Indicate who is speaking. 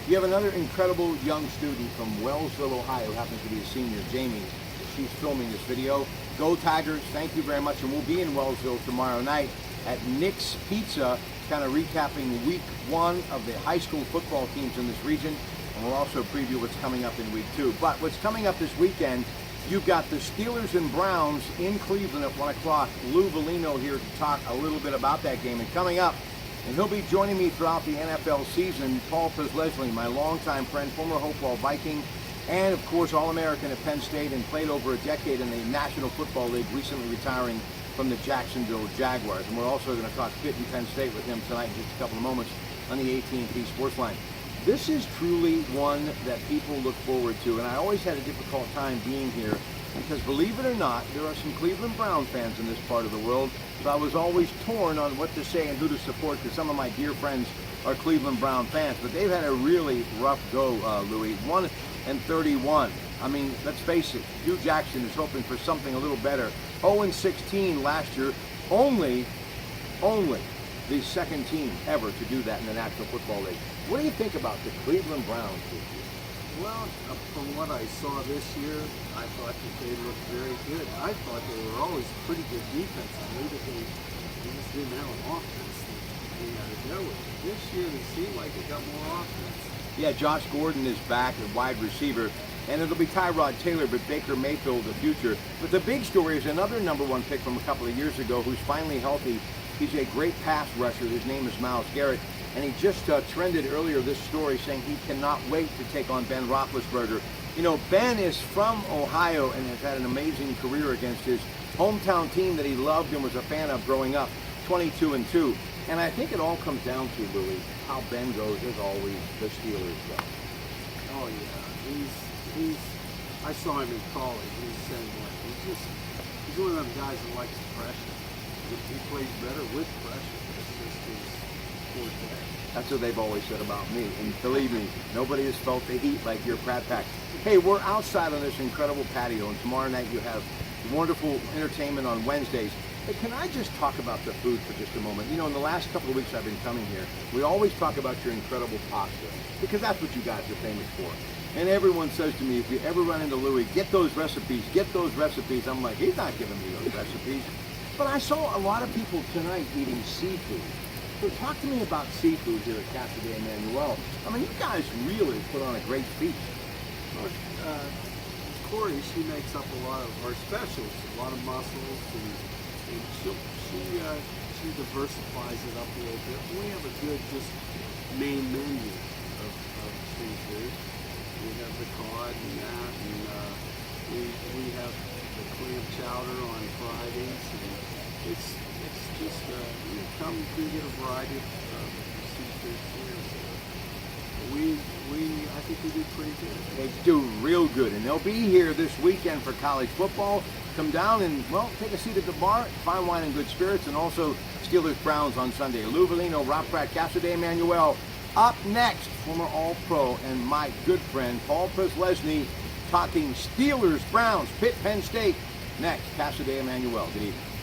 Speaker 1: You have another incredible young student from Wellsville, Ohio, who happens to be a senior, Jamie. She's filming this video. Go Tigers, thank you very much. And we'll be in Wellsville tomorrow night at Nick's Pizza, kind of recapping week 1 of the high school football teams in this region. And we'll also preview what's coming up in week 2. But what's coming up this weekend, you've got the Steelers and Browns in Cleveland at 1 o'clock. Lou Bellino here to talk a little bit about that game. And coming up, and he'll be joining me throughout the NFL season, Paul Preslesley, my longtime friend, former Hopewell Viking, and of course All-American at Penn State and played over a decade in the National Football League, recently retiring from the Jacksonville Jaguars. And we're also going to talk Pitt and Penn State with him tonight in just a couple of moments on the AT&T Sports Line. This is truly one that people look forward to, and I always had a difficult time being here because, believe it or not, there are some Cleveland Brown fans in this part of the world, so I was always torn on what to say and who to support because some of my dear friends are Cleveland Brown fans, but they've had a really rough go, Louis. 1-31. I mean, let's face it, Hugh Jackson is hoping for something a little better. 0-16 last year, only the second team ever to do that in the National Football League. What do you think about the Cleveland Browns this year?
Speaker 2: Well, from what I saw this year, I thought that they looked very good. I thought they were always pretty good defense. I knew that they just didn't have an offense that they had to go with. This year, it seemed like they got more offense.
Speaker 1: Yeah, Josh Gordon is back at wide receiver, and it'll be Tyrod Taylor, but Baker Mayfield the future. But the big story is another #1 pick from a couple of years ago who's finally healthy. He's a great pass rusher. His name is Myles Garrett. And he just trended earlier this story saying he cannot wait to take on Ben Roethlisberger. You know, Ben is from Ohio and has had an amazing career against his hometown team that he loved and was a fan of growing up, 22-2. And I think it all comes down to, Louis, how Ben goes, as always, the Steelers go.
Speaker 2: Oh yeah, he's. I saw him in college. He's the same way. He's one of them guys that likes pressure. He plays better with pressure. It's just his forte.
Speaker 1: That's what they've always said about me. And believe me, nobody has felt the heat like your Pratte Pack. Hey, we're outside on this incredible patio, and tomorrow night you have wonderful entertainment on Wednesdays. Hey, can I just talk about the food for just a moment? You know, in the last couple of weeks I've been coming here, we always talk about your incredible pasta, because that's what you guys are famous for. And everyone says to me, if you ever run into Louis, get those recipes, get those recipes. I'm like, he's not giving me those recipes. But I saw a lot of people tonight eating seafood. So talk to me about seafood here at Casa de Emanuel. I mean, you guys really put on a great feast.
Speaker 2: Well, Corey, she makes up a lot of our specials, a lot of mussels, and she diversifies it up a little bit. We have a good just main menu of seafood. We have the cod and that, and we have the clam chowder on Fridays, and it's just you come to get a variety of seafood here. So I think we do pretty good.
Speaker 1: They do real good, and they'll be here this weekend for college football. Come down and, well, take a seat at the bar, fine wine and good spirits, and also Steelers Browns on Sunday. Lou Bellino, Rob Pratte, Casa de Emanuel. Up next, former All-Pro and my good friend Paul Preslesley talking Steelers, Browns, Pitt, Penn State. Next, Casa de Emanuel. Good evening.